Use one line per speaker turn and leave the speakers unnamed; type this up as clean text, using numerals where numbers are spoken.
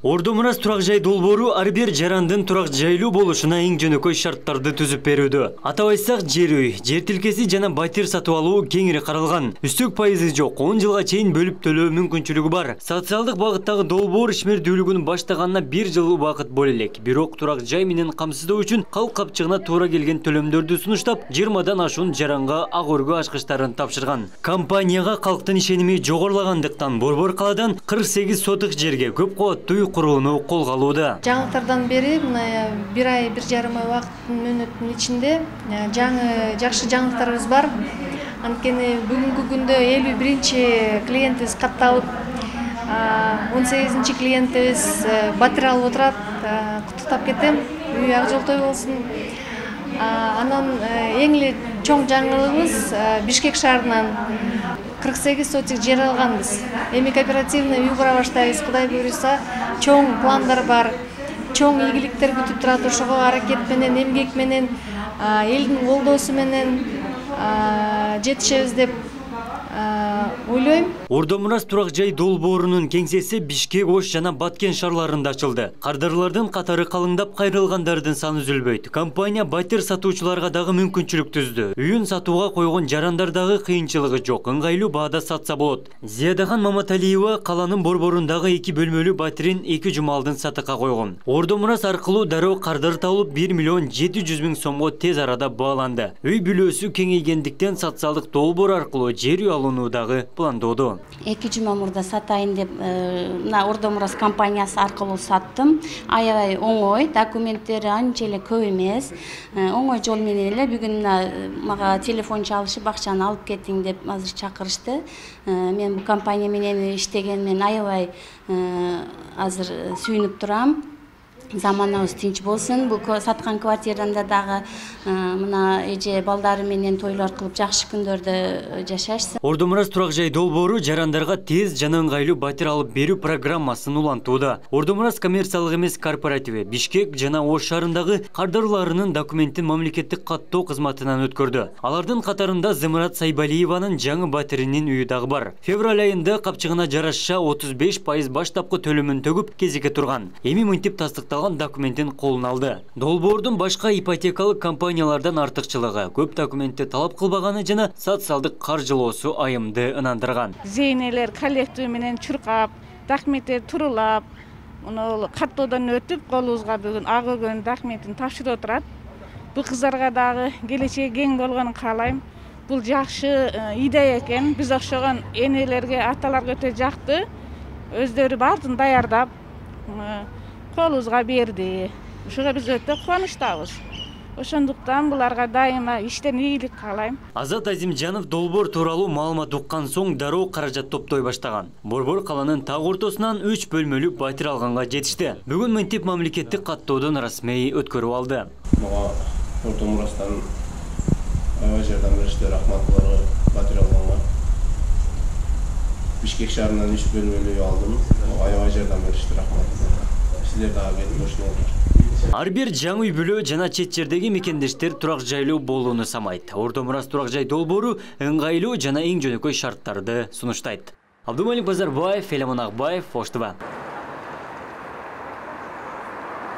Ордо Мурас турак жай долбоору ар бир жарандын турак жайлуу болушуна эң жөнөкөй шарттарды түзүп берүүдө. Атап айтсак, жер үй, жер тилкеси жана батир сатып алуу кеңири каралган. Үстүк пайызы жок, 10 жылга чейин бөлүп төлөө мүмкүнчүлүгү бар. Социалдык багыттагы долбоор ишмердүүлүгүн баштаганына 1 жыл убакыт боло элек. Бирок турак жай менен камсыздоо үчүн калк капчыгына туура келген төлөмдөрдү сунуштап, 20дан ашуун жаранга ак өргө ачкычтарын тапшырган. Компанияга калктын ишеними жогорулагандыктан Борбор калаадан 48 сотык жерге көп кабаттуу курууну колго алууда.
Жаңылыктардан бери бир ай, бир жарым ай мөөнөттүн ичинде жакшы жаңылыктарыбыз бар. Анткени бүгүнкү күндө 51 клиентибиз катталып, 18 клиентибиз батир алып отурат. Куттуктап кетем. Үй ак жолтой болсун. Анан эң эле чоң жаңылыгыбыз Бишкек шаарынан 48 сотик жер алганбыз. Эми кооперативный үй кура баштайбыз. Кудай буйруса, чоң пландар бар. Чоң ийгиликтер күтүп турат. Ошого аракет менен, эмгек менен, элдин колдоосу менен жетишебиз деп ойлойм.
Ордо Мурас турак жай долбоорунун кеңсеси Бишкек, Ош жана Баткен шаарларында ачылды. Кардарлардын катары калыңдап, кайрылгандардын саны үзүлбөйт. Компания батир сатуучуларга дагы мүмкүнчүлүк түздү. Үйүн сатууга койгон жарандар дагы кыйынчылыгы жок, ыңгайлуу баада сатса болот. Зиядахан Маматалиева каланын борборундагы 2 бөлмөлүү батирин 2 жумалдын сатыкка койгон. Ордо Мурас аркылуу дароо кардар табылып 1 миллион 700 миң сомго тез арада бааланды. Үй бүлөөсү кеңейгендиктен социалдык долбоор аркылуу жер үй алууну дагы пландоодо.
2 жума мурда сатайын деп Ордо Мурас компаниясы аркылуу саттым. Аябай оңой, документтери анча эле көп эмес. Оңой жол менен эле бүгүн мага телефон чалышып, акчаны алып кетиң деп азыр чакырышты. Мен бул компания менен иштегенимен аябай азыр сүйүнүп турам. Заманыбыз тинч болсун. Бул саткан квартирада дагы мына эже балдары менен тойлор кылып жакшы күндөрдө жашашсын.
Ордо Мурас турак жай долбоору жарандарга тез жана ыңгайлуу батир алып берүү программасын улантууда. Ордо Мурас коммерциялык эмес корпоративи Бишкек жана Ош шаарындагы кардарларынын документин мамлекеттик каттоо кызматынан өткөрдү. Алардын катарында Зымырат Сайбалиеванын жаңы батиринин үйү дагы бар. Февраль айында капчыгына жараша 35% баштапкы төлөмүн төгүп кезекке турган. Эми мынтип тастыкталган документин колуна алды. Долбоордун башка ипотекалык компаниялардан артыкчылыгы көп документти талап кылбаганы жана социалдык каржылоосу айымды ынандырган.
Зейнелер коллектив менен чуркап, документтер турулап, муну каттоодон өтүп, колубузга бүгүн ак өгөн документин тапшырып отурат. Бул кыздарга дагы келечеги кең болгонун каалайм. Бул жакшы идея экен. Биз окшогон энелерге, аталарга өтө жакты. Өздөрү баардыгын даярдап колубузга берди. Ошого биз өтө кубанычтабыз. Ошондуктан буларга дайыма иштен ийгилик каалайм.
Азат Азимжанов долбоор тууралуу маалымат уккан соң дароо каражат топтой баштаган. Борбор каланын так ортосунан 3 бөлмөлүү батир алганга жетишти. Бүгүн мынтип мамлекеттик каттоодон расмий өткөрүп алды.
Мага Ордо Мурастан аябай жардам беришти, рахмат буларга батир алганга. Бишкек шаарынан 3 бөлмөлүү алдым. Аябай жардам беришти, рахмат.
Ар бир жаңы үй бүлө жана чет жердеги мекендештер турак жайлуу болууну самайт. Ордо Мурас турак жай долбоору ыңгайлуу жана эң жөнөкөй шарттарды сунуштайт. Абдумалик Базарбаев, Элемон Акбаев, Ош ТВ.